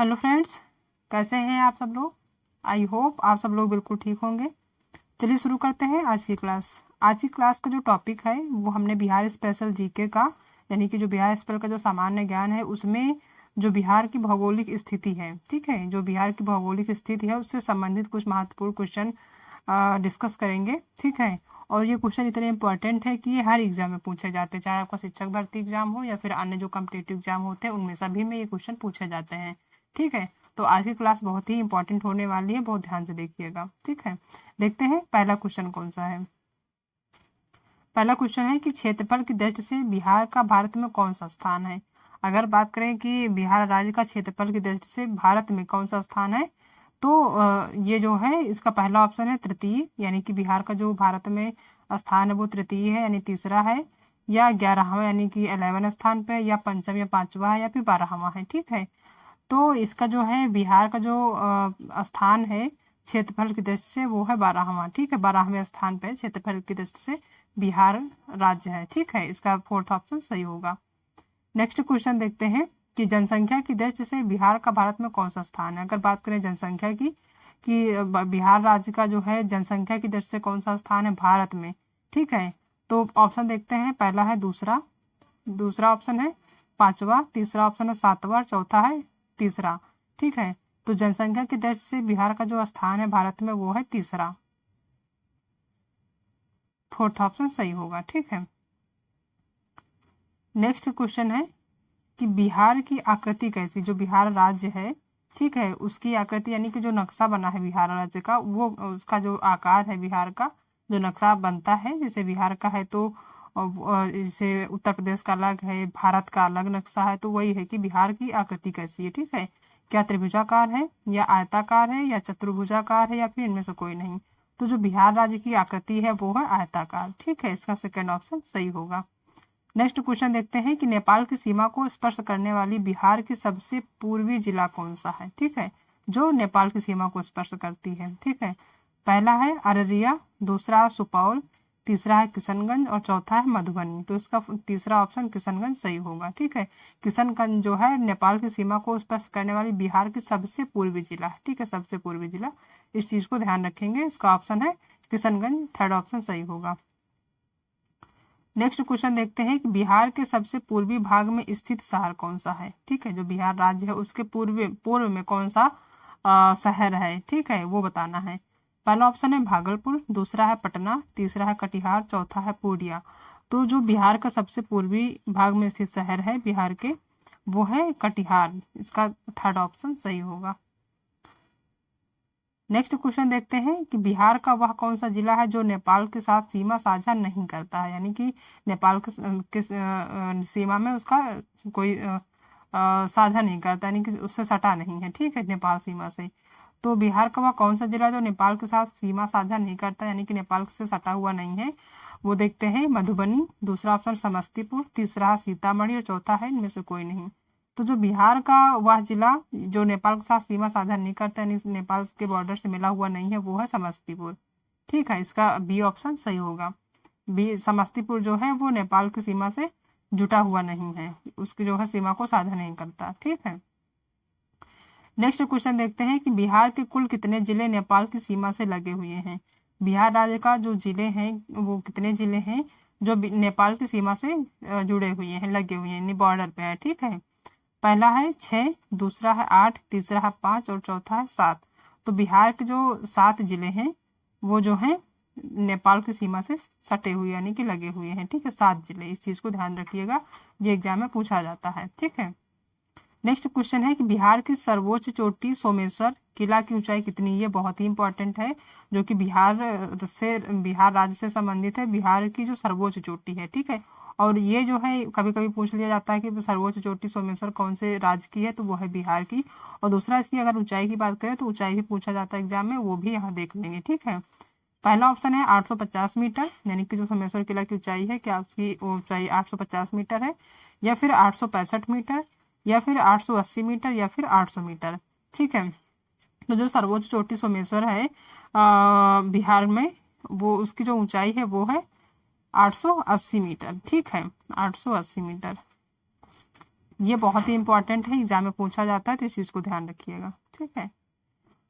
Hello friends, कैसे हैं आप सब लोग। आई होप आप सब लोग बिल्कुल ठीक होंगे। चलिए शुरू करते हैं आज की क्लास। आज की क्लास का जो टॉपिक है वो हमने बिहार स्पेशल जीके का, यानी कि जो बिहार स्पेशल का जो सामान्य ज्ञान है उसमें जो बिहार की भौगोलिक स्थिति है, ठीक है, जो बिहार की भौगोलिक स्थिति है उससे संबंधित कुछ महत्वपूर्ण क्वेश्चन डिस्कस करेंगे, ठीक है। और ये क्वेश्चन इतने इंपॉर्टेंट है कि ये हर एग्जाम में पूछे जाते हैं, चाहे आपका शिक्षक भर्ती एग्जाम हो या फिर अन्य जो कॉम्पिटेटिव एग्जाम होते हैं उनमें सभी में ये क्वेश्चन पूछे जाते हैं, ठीक है। तो आज की क्लास बहुत ही इंपॉर्टेंट होने वाली है, बहुत ध्यान से देखिएगा, ठीक है। देखते हैं पहला क्वेश्चन कौन सा है। पहला क्वेश्चन है कि क्षेत्रफल की दृष्टि से बिहार का भारत में कौन सा स्थान है। अगर बात करें कि बिहार राज्य का क्षेत्रफल की दृष्टि से भारत में कौन सा स्थान है, तो ये जो है इसका पहला ऑप्शन है तृतीय, यानी कि बिहार का जो भारत में स्थान है वो तृतीय है यानी तीसरा है, या 11वां यानी कि 11 स्थान पे, या पंचम या पांचवा है, या फिर 12वां है, ठीक है। तो इसका जो है बिहार का जो स्थान है क्षेत्रफल की दृष्टि से वो है 12वां, ठीक है। 12वें स्थान पे क्षेत्रफल की दृष्टि से बिहार राज्य है, ठीक है। इसका फोर्थ ऑप्शन सही होगा। नेक्स्ट क्वेश्चन देखते हैं कि जनसंख्या की दृष्टि से बिहार का भारत में कौन सा स्थान है। अगर बात करें जनसंख्या की कि बिहार राज्य का जो है जनसंख्या की दृष्टि से कौन सा स्थान है भारत में, ठीक है। तो ऑप्शन देखते हैं, पहला है दूसरा, दूसरा ऑप्शन है पांचवा, तीसरा ऑप्शन है सातवां, चौथा है तीसरा, ठीक है। तो जनसंख्या की दृष्टि से बिहार का जो स्थान है भारत में वो है तीसरा, फोर्थ ऑप्शन सही होगा, ठीक है। नेक्स्ट क्वेश्चन है कि बिहार की आकृति कैसी, जो बिहार राज्य है, ठीक है, उसकी आकृति यानी कि जो नक्शा बना है बिहार राज्य का, वो उसका जो आकार है बिहार का जो नक्शा बनता है, जैसे बिहार का है तो जैसे उत्तर प्रदेश का अलग है, भारत का अलग नक्शा है, तो वही है कि बिहार की आकृति कैसी है, ठीक है। क्या त्रिभुजाकार है, या आयताकार है, या चतुर्भुजाकार है, या फिर इनमें से कोई नहीं। तो जो बिहार राज्य की आकृति है वो है आयताकार, ठीक है। इसका सेकेंड ऑप्शन सही होगा। नेक्स्ट क्वेश्चन देखते हैं कि नेपाल की सीमा को स्पर्श करने वाली बिहार की सबसे पूर्वी जिला कौन सा है, ठीक है, जो नेपाल की सीमा को स्पर्श करती है, ठीक है। पहला है अररिया, दूसरा सुपौल, तीसरा है किशनगंज और चौथा है मधुबनी। तो इसका तीसरा ऑप्शन किशनगंज सही होगा, ठीक है। किशनगंज जो है नेपाल की सीमा को स्पर्श करने वाली बिहार की सबसे पूर्वी जिला है, ठीक है, सबसे पूर्वी जिला। इस चीज को ध्यान रखेंगे, इसका ऑप्शन है किशनगंज, थर्ड ऑप्शन सही होगा। नेक्स्ट क्वेश्चन देखते हैं कि बिहार के सबसे पूर्वी भाग में स्थित शहर कौन सा है, ठीक है। जो बिहार राज्य है उसके पूर्व में कौन सा शहर है, ठीक है, वो बताना है। पहला ऑप्शन है भागलपुर, दूसरा है पटना, तीसरा है कटिहार, चौथा है पूर्णिया। तो जो बिहार का सबसे पूर्वी भाग में स्थित शहर है बिहार के वो है कटिहार, इसका थर्ड ऑप्शन सही होगा। नेक्स्ट क्वेश्चन देखते हैं कि बिहार का वह कौन सा जिला है जो नेपाल के साथ सीमा साझा नहीं करता है, यानी कि नेपाल के सीमा में उसका कोई साझा नहीं करता, यानी कि उससे सटा नहीं है, ठीक है, नेपाल सीमा से। तो बिहार का वह कौन सा जिला जो नेपाल के साथ सीमा साझा नहीं करता, यानी कि नेपाल से सटा हुआ नहीं है, वो देखते हैं मधुबनी, दूसरा ऑप्शन समस्तीपुर, तीसरा सीतामढ़ी और चौथा है इनमें से कोई नहीं। तो जो बिहार का वह जिला जो नेपाल के साथ सीमा साझा नहीं करता यानी नेपाल के बॉर्डर से मिला हुआ नहीं है वो है समस्तीपुर, ठीक है। इसका बी ऑप्शन सही होगा। बी समस्तीपुर जो है वो नेपाल की सीमा से जुटा हुआ नहीं है, उसकी जो है सीमा को साझा नहीं करता, ठीक है। नेक्स्ट क्वेश्चन देखते हैं कि बिहार के कुल कितने जिले नेपाल की सीमा से लगे हुए हैं। बिहार राज्य का जो जिले हैं वो कितने जिले हैं जो नेपाल की सीमा से जुड़े हुए हैं, लगे हुए हैं, बॉर्डर पे है, ठीक है। पहला है 6, दूसरा है 8, तीसरा है 5 और चौथा है 7। तो बिहार के जो 7 जिले हैं वो जो हैं नेपाल की सीमा से सटे हुए यानी कि लगे हुए हैं, ठीक है, 7 जिले। इस चीज को ध्यान रखिएगा, ये एग्जाम में पूछा जाता है, ठीक है। नेक्स्ट क्वेश्चन है कि बिहार की सर्वोच्च चोटी सोमेश्वर किला की ऊंचाई कितनी, ये बहुत ही इंपॉर्टेंट है, जो कि बिहार राज्य से संबंधित है, बिहार की जो सर्वोच्च चोटी है, ठीक है। और ये जो है कभी कभी पूछ लिया जाता है कि सर्वोच्च चोटी सोमेश्वर कौन से राज्य की है, तो वो है बिहार की। और दूसरा इसकी अगर ऊंचाई की बात करें तो ऊंचाई भी पूछा जाता है एग्जाम में, वो भी यहाँ देख लेंगे, ठीक है। पहला ऑप्शन है 850 मीटर, यानी कि जो सोमेश्वर किला की ऊंचाई है क्या उसकी ऊंचाई 850 मीटर है, या फिर 865 मीटर, या फिर 880 मीटर, या फिर 800 मीटर, ठीक है। तो जो सर्वोच्च चोटी सोमेश्वर है बिहार में, वो उसकी जो ऊंचाई है वो है 880 मीटर, ठीक है, 880 मीटर। ये बहुत ही इंपॉर्टेंट है, एग्जाम में पूछा जाता है, तो इस चीज़ को ध्यान रखिएगा। ठीक है।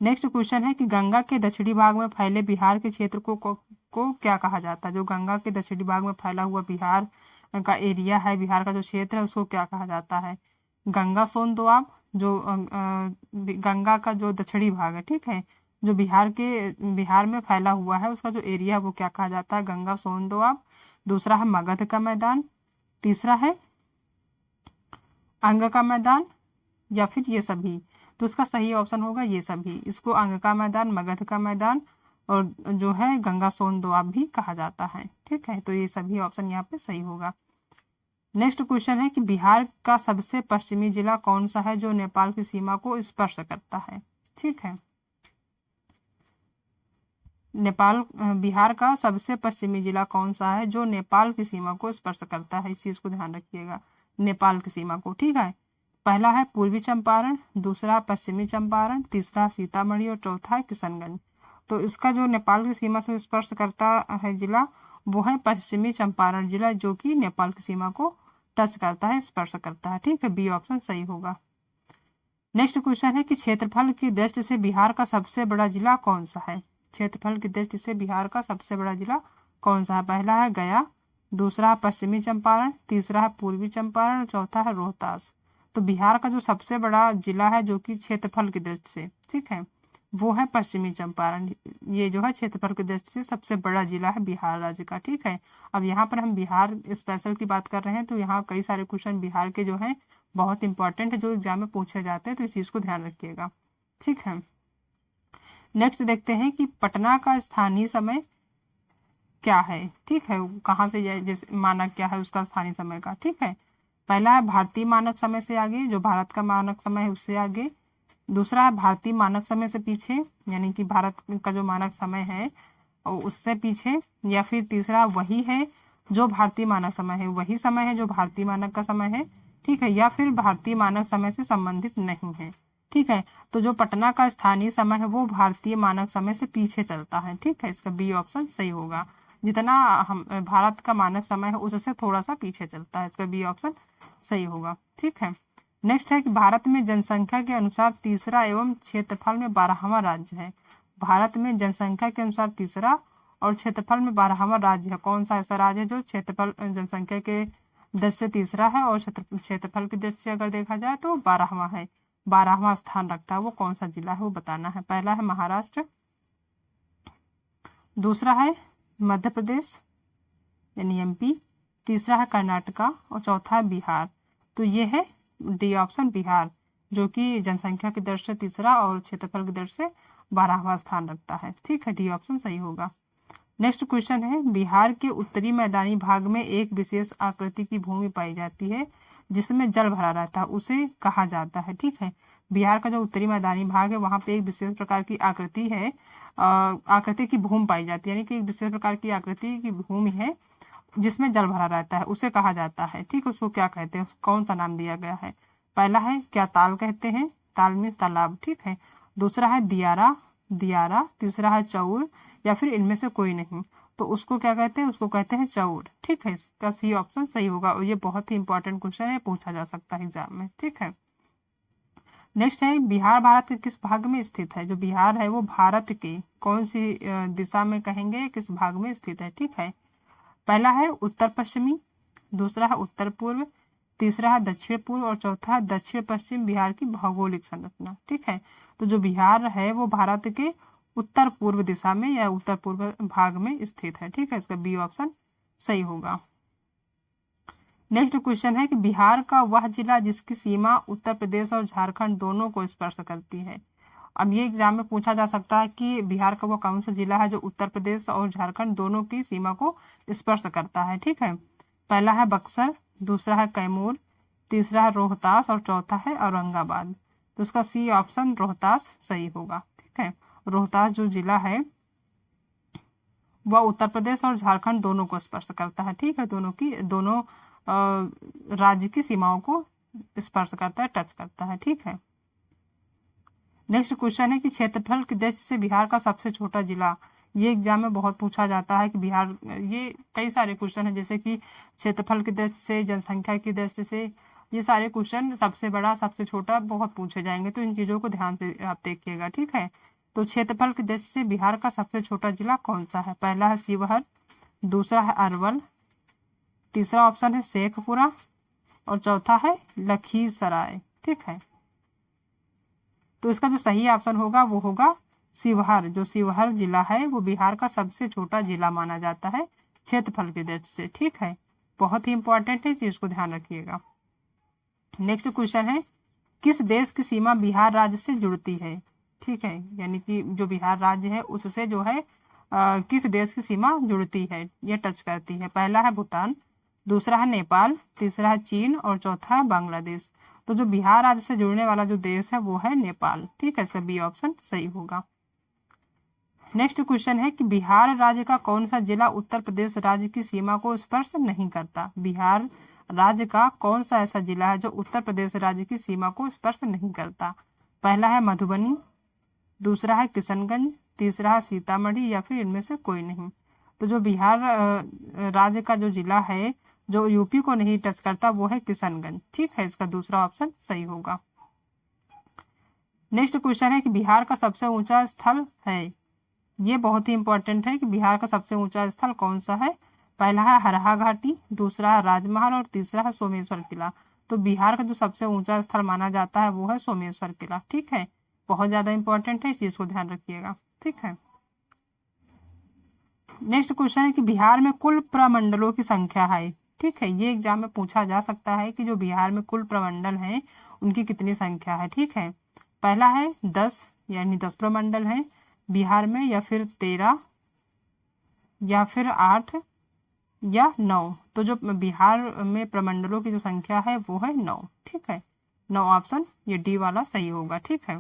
नेक्स्ट क्वेश्चन है कि गंगा के दक्षिणी भाग में फैले बिहार के क्षेत्र को क्या कहा जाता है। जो गंगा के दक्षिणी भाग में फैला हुआ बिहार का एरिया है, बिहार का जो क्षेत्र है, उसको क्या कहा जाता है। गंगा सोन दोआब, जो गंगा का जो दक्षिणी भाग है, ठीक है, जो बिहार में फैला हुआ है, उसका जो एरिया है वो क्या कहा जाता है, गंगा सोन दोआब। दूसरा है मगध का मैदान, तीसरा है अंग का मैदान, या फिर ये सभी। तो इसका सही ऑप्शन होगा ये सभी। इसको अंग का मैदान, मगध का मैदान और जो है गंगा सोन दोआब भी कहा जाता है। ठीक है, तो ये सभी ऑप्शन यहाँ पे सही होगा। नेक्स्ट क्वेश्चन है कि बिहार का सबसे पश्चिमी जिला कौन सा है जो नेपाल की सीमा को स्पर्श करता है। ठीक है, बिहार का सबसे पश्चिमी जिला कौन सा है जो नेपाल की सीमा को स्पर्श करता है। इस चीज को ध्यान रखिएगा, नेपाल की सीमा को। ठीक है, पहला है पूर्वी चंपारण, दूसरा पश्चिमी चंपारण, तीसरा सीतामढ़ी और चौथा है किशनगंज। तो इसका जो नेपाल की सीमा से स्पर्श करता है जिला, वो है पश्चिमी चंपारण जिला, जो कि नेपाल की सीमा को टच करता है, स्पर्श करता है। ठीक है, बी ऑप्शन सही होगा। नेक्स्ट क्वेश्चन है कि क्षेत्रफल की दृष्टि से बिहार का सबसे बड़ा जिला कौन सा है। क्षेत्रफल की दृष्टि से बिहार का सबसे बड़ा जिला कौन सा है। पहला है गया, दूसरा है पश्चिमी चंपारण, तीसरा है पूर्वी चंपारण और चौथा है रोहतास। तो बिहार का जो सबसे बड़ा जिला है जो कि क्षेत्रफल की दृष्टि से, ठीक है, वो है पश्चिमी चंपारण। ये जो है क्षेत्रफल की दृष्टि से सबसे बड़ा जिला है बिहार राज्य का। ठीक है, अब यहाँ पर हम बिहार स्पेशल की बात कर रहे हैं, तो यहाँ कई सारे क्वेश्चन बिहार के जो है बहुत इंपॉर्टेंट है, जो एग्जाम में पूछे जाते हैं, तो इस चीज को ध्यान रखिएगा। ठीक है, नेक्स्ट देखते हैं कि पटना का स्थानीय समय क्या है। ठीक है, कहाँ से जैसे मानक क्या है उसका स्थानीय समय का। ठीक है, पहला है भारतीय मानक समय से आगे, जो भारत का मानक समय है उससे आगे। दूसरा है भारतीय मानक समय से पीछे, यानी कि भारत का जो मानक समय है उससे पीछे। या फिर तीसरा वही है जो भारतीय मानक समय है, वही समय है जो भारतीय मानक का समय है। ठीक है, या फिर भारतीय मानक समय से संबंधित नहीं है। ठीक है, तो जो पटना का स्थानीय समय है वो भारतीय मानक समय से पीछे चलता है। ठीक है, इसका बी ऑप्शन सही होगा। जितना हम भारत का मानक समय है उससे थोड़ा सा पीछे चलता है, इसका बी ऑप्शन सही होगा। ठीक है, नेक्स्ट है कि भारत में जनसंख्या के अनुसार तीसरा एवं क्षेत्रफल में 12वां राज्य है। भारत में जनसंख्या के अनुसार तीसरा और क्षेत्रफल में 12वां राज्य है। कौन सा ऐसा राज्य है जो क्षेत्रफल जनसंख्या के दृष्टि से तीसरा है और क्षेत्रफल की दृष्टि से अगर देखा जाए तो 12वां है, 12वां स्थान रखता है। वो कौन सा जिला है वो बताना है। पहला है महाराष्ट्र, दूसरा है मध्य प्रदेश यानी एमपी, तीसरा है कर्नाटका और चौथा है बिहार। तो ये है डी ऑप्शन बिहार, जो कि जनसंख्या की दर से तीसरा और क्षेत्रफल की दर से 12वां स्थान रखता है। ठीक है, डी ऑप्शन सही होगा। नेक्स्ट क्वेश्चन है बिहार के उत्तरी मैदानी भाग में एक विशेष आकृति की भूमि पाई जाती है जिसमें जल भरा रहता है, उसे कहा जाता है। ठीक है, बिहार का जो उत्तरी मैदानी भाग है वहां पे एक विशेष प्रकार की आकृति है, आकृति की भूमि पाई जाती है, यानी कि एक विशेष प्रकार की आकृति की भूमि है जिसमें जल भरा रहता है, उसे कहा जाता है। ठीक है, उसको क्या कहते हैं, कौन सा नाम दिया गया है। पहला है क्या ताल कहते हैं, ताल में तालाब। ठीक है, दूसरा है दियारा, दियारा, तीसरा है चौर या फिर इनमें से कोई नहीं। तो उसको क्या कहते हैं, उसको कहते हैं चौर। ठीक है, इसका सी ऑप्शन सही होगा और ये बहुत ही इंपॉर्टेंट क्वेश्चन है, पूछा जा सकता है एग्जाम में। ठीक है, नेक्स्ट है बिहार भारत के किस भाग में स्थित है। जो बिहार है वो भारत के कौन सी दिशा में कहेंगे, किस भाग में स्थित है। ठीक है, पहला है उत्तर पश्चिमी, दूसरा है उत्तर पूर्व, तीसरा है दक्षिण पूर्व और चौथा है दक्षिण पश्चिम बिहार की भौगोलिक संरचना। ठीक है, तो जो बिहार है वो भारत के उत्तर पूर्व दिशा में या उत्तर पूर्व भाग में स्थित है। ठीक है, इसका बी ऑप्शन सही होगा। नेक्स्ट क्वेश्चन है कि बिहार का वह जिला जिसकी सीमा उत्तर प्रदेश और झारखंड दोनों को स्पर्श करती है। अब ये एग्जाम में पूछा जा सकता है कि बिहार का वो कौन सा जिला है जो उत्तर प्रदेश और झारखंड दोनों की सीमा को स्पर्श करता है। ठीक है, पहला है बक्सर, दूसरा है कैमूर, तीसरा है रोहतास और चौथा है औरंगाबाद। तो उसका सी ऑप्शन रोहतास सही होगा। ठीक है, रोहतास जो जिला है वह उत्तर प्रदेश और झारखंड दोनों को स्पर्श करता है। ठीक है, दोनों राज्य की सीमाओं को स्पर्श करता है, टच करता है। ठीक है, नेक्स्ट क्वेश्चन है कि क्षेत्रफल की दृष्टि से बिहार का सबसे छोटा जिला। ये एग्जाम में बहुत पूछा जाता है कि बिहार, ये कई सारे क्वेश्चन है जैसे कि क्षेत्रफल की दृष्टि से, जनसंख्या की दृष्टि से, ये सारे क्वेश्चन सबसे बड़ा सबसे छोटा बहुत पूछे जाएंगे, तो इन चीज़ों को ध्यान से आप देखिएगा, ठीक है। तो क्षेत्रफल की दृष्टि से बिहार का सबसे छोटा जिला कौन सा है? पहला है शिवहर, दूसरा है अरवल, तीसरा ऑप्शन है शेखपुरा और चौथा है लखीसराय, ठीक है। तो इसका जो सही ऑप्शन होगा वो होगा शिवहर। जो शिवहर जिला है वो बिहार का सबसे छोटा जिला माना जाता है क्षेत्रफल की दृष्टि से, ठीक है। बहुत ही इंपॉर्टेंट है, चीज को ध्यान रखिएगा। नेक्स्ट क्वेश्चन है, किस देश की सीमा बिहार राज्य से जुड़ती है? ठीक है, यानी कि जो बिहार राज्य है उससे जो है किस देश की सीमा जुड़ती है, ये टच करती है? पहला है भूटान, दूसरा है नेपाल, तीसरा है चीन और चौथा है बांग्लादेश। तो जो बिहार राज्य से जुड़ने वाला जो देश है वो है नेपाल, ठीक है। इसका बी ऑप्शन सही होगा। नेक्स्ट क्वेश्चन है कि बिहार राज्य का कौन सा जिला उत्तर प्रदेश राज्य की सीमा को स्पर्श नहीं करता? बिहार राज्य का कौन सा ऐसा जिला है जो उत्तर प्रदेश राज्य की सीमा को स्पर्श नहीं करता? पहला है मधुबनी, दूसरा है किशनगंज, तीसरा है सीतामढ़ी या फिर इनमें से कोई नहीं। तो जो बिहार राज्य का जो जिला है जो यूपी को नहीं टच करता वो है किशनगंज, ठीक है। इसका दूसरा ऑप्शन सही होगा। नेक्स्ट क्वेश्चन है कि बिहार का सबसे ऊंचा स्थल है, ये बहुत ही इंपॉर्टेंट है कि बिहार का सबसे ऊंचा स्थल कौन सा है? पहला है हरहा घाटी, दूसरा है राजमहल और तीसरा है सोमेश्वर किला। तो बिहार का जो सबसे ऊंचा स्थल माना जाता है वो है सोमेश्वर किला, ठीक है। बहुत ज्यादा इंपॉर्टेंट है, इस चीज को ध्यान रखिएगा, ठीक है। नेक्स्ट क्वेश्चन है कि बिहार में कुल प्रमंडलों की संख्या है, ठीक है। ये एग्जाम में पूछा जा सकता है कि जो बिहार में कुल प्रमंडल हैं उनकी कितनी संख्या है, ठीक है। पहला है 10, यानी 10 प्रमंडल हैं बिहार में, या फिर 13 या फिर 8 या 9। तो जो बिहार में प्रमंडलों की जो संख्या है वो है 9, ठीक है। 9 ऑप्शन ये डी वाला सही होगा, ठीक है।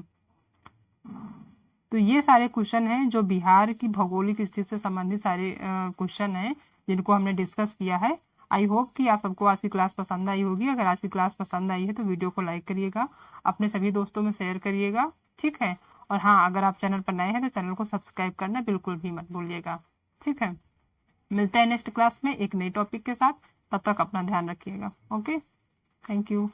तो ये सारे क्वेश्चन हैं जो बिहार की भौगोलिक स्थिति से संबंधित सारे क्वेश्चन हैं जिनको हमने डिस्कस किया है। आई होप कि आप सबको आज की क्लास पसंद आई होगी। अगर आज की क्लास पसंद आई है तो वीडियो को लाइक करिएगा, अपने सभी दोस्तों में शेयर करिएगा, ठीक है। और हाँ, अगर आप चैनल पर नए हैं तो चैनल को सब्सक्राइब करना बिल्कुल भी मत भूलिएगा, ठीक है। मिलते हैं नेक्स्ट क्लास में एक नई टॉपिक के साथ, तब तक अपना ध्यान रखिएगा। Okay, thank you.